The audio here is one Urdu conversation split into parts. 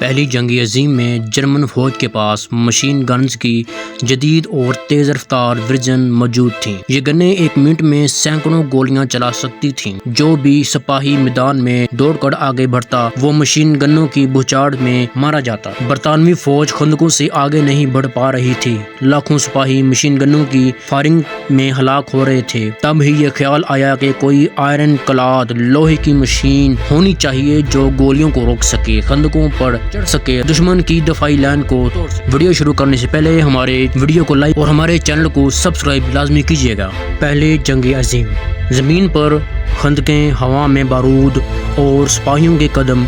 پہلی جنگ عظیم میں جرمن فوج کے پاس مشین گنز کی جدید اور تیز رفتار ورژن موجود تھیں۔ یہ گنیں ایک منٹ میں سینکڑوں گولیاں چلا سکتی تھیں۔ جو بھی سپاہی میدان میں دوڑ کر آگے بڑھتا وہ مشین گنوں کی بھوچاڑ میں مارا جاتا۔ برطانوی فوج خندقوں سے آگے نہیں بڑھ پا رہی تھی۔ لاکھوں سپاہی مشین گنوں کی فائرنگ میں ہلاک ہو رہے تھے۔ تب ہی یہ خیال آیا کہ کوئی آئرن کلاد لوہے کی مشین ہونی چاہیے جو گولیوں کو روک سکے، خندقوں پر چڑھ سکے، دشمن کی دفاعی لائن کو توڑ سکے۔ ویڈیو شروع کرنے سے پہلے ہمارے ویڈیو کو لائک اور ہمارے چینل کو سبسکرائب لازمی کیجیے گا۔ پہلے جنگ عظیم، زمین پر خندقیں، ہوا میں بارود اور سپاہیوں کے قدم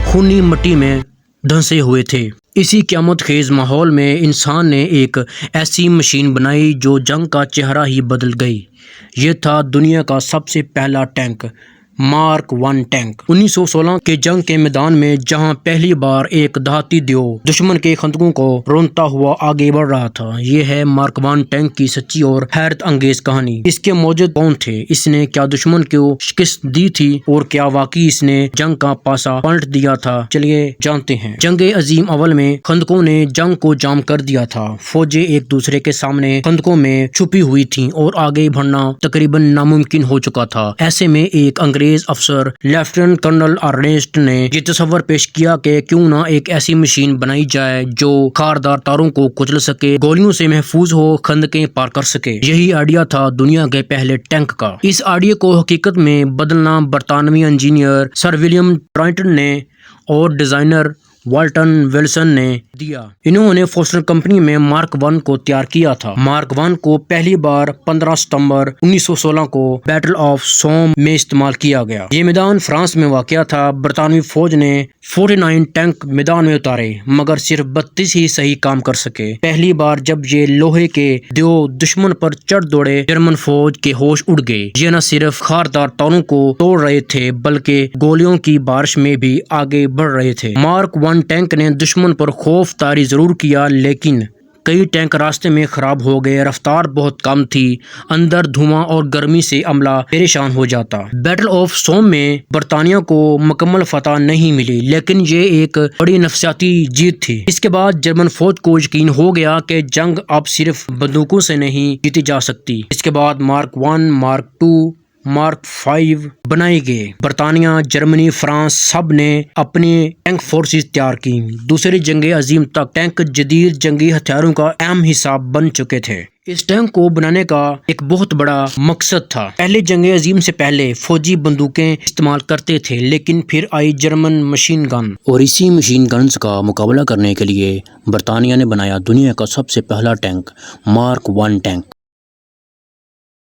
خونی مٹی میں دھنسے ہوئے تھے۔ اسی قیامت خیز ماحول میں انسان نے ایک ایسی مشین بنائی جو جنگ کا چہرہ ہی بدل گئی۔ یہ تھا دنیا کا سب سے پہلا ٹینک، مارک 1 ٹینک۔ 1916 کے جنگ کے میدان میں جہاں پہلی بار ایک دہاتی دیو دشمن کے خندقوں کو رونتا ہوا آگے بڑھ رہا تھا، یہ ہے مارک 1 ٹینک کی سچی اور حیرت انگیز کہانی۔ اس کے موجد کون تھے، اس نے کیا دشمن کو شکست دی تھی اور کیا واقعی اس نے جنگ کا پاسا پلٹ دیا تھا، چلیے جانتے ہیں۔ جنگ عظیم اول میں خندقوں نے جنگ کو جام کر دیا تھا۔ فوجیں ایک دوسرے کے سامنے خندقوں میں چھپی ہوئی تھیں اور آگے بڑھنا تقریباً ناممکن ہو چکا تھا۔ ایسے میں ایک انگریز افسر لیفٹیننٹ کرنل ارنسٹ نے یہ تصور پیش کیا کہ کیوں نہ ایک ایسی مشین بنائی جائے جو خاردار تاروں کو کچل سکے، گولیوں سے محفوظ ہو، خندقیں پار کر سکے۔ یہی آئیڈیا تھا دنیا کے پہلے ٹینک کا۔ اس آئیڈیا کو حقیقت میں بدلنا برطانوی انجینئر سر ولیم ٹرائٹن نے اور ڈیزائنر والٹن ولسن نے دیا۔ انہوں نے فوسٹر کمپنی میں مارک 1 کو تیار کیا تھا۔ مارک 1 کو پہلی بار 15 ستمبر 1916 کو بیٹل آف سوم میں استعمال کیا گیا۔ یہ میدان فرانس میں واقع تھا۔ برطانوی فوج نے 49 ٹینک میدان میں اتارے مگر صرف 32 ہی صحیح کام کر سکے۔ پہلی بار جب یہ لوہے کے دیو دشمن پر چڑھ دوڑے، جرمن فوج کے ہوش اڑ گئے۔ یہ نہ صرف خاردار تاروں کو توڑ رہے تھے بلکہ گولیوں کی بارش میں بھی آگے بڑھ رہے تھے۔ مارک 1 ٹینک نے دشمن پر خوف طاری ضرور کیا لیکن کئی ٹینک راستے میں خراب ہو گئے۔ رفتار بہت کم تھی، اندر دھواں اور گرمی سے عملہ پریشان ہو جاتا۔ بیٹل آف سوم میں برطانیہ کو مکمل فتح نہیں ملی لیکن یہ ایک بڑی نفسیاتی جیت تھی۔ اس کے بعد جرمن فوج کو یقین ہو گیا کہ جنگ اب صرف بندوقوں سے نہیں جیتی جا سکتی۔ اس کے بعد مارک 1، مارک 2، مارک 5 بنائے گئے۔ برطانیہ، جرمنی، فرانس سب نے اپنی ٹینک فورسز تیار کی۔ دوسری جنگ عظیم تک ٹینک جدید جنگی ہتھیاروں کا اہم حصہ بن چکے تھے۔ اس ٹینک کو بنانے کا ایک بہت بڑا مقصد تھا۔ پہلے جنگ عظیم سے پہلے فوجی بندوقیں استعمال کرتے تھے لیکن پھر آئی جرمن مشین گن اور اسی مشین گنز کا مقابلہ کرنے کے لیے برطانیہ نے بنایا دنیا کا سب سے پہلا ٹینک، مارک 1 ٹینک۔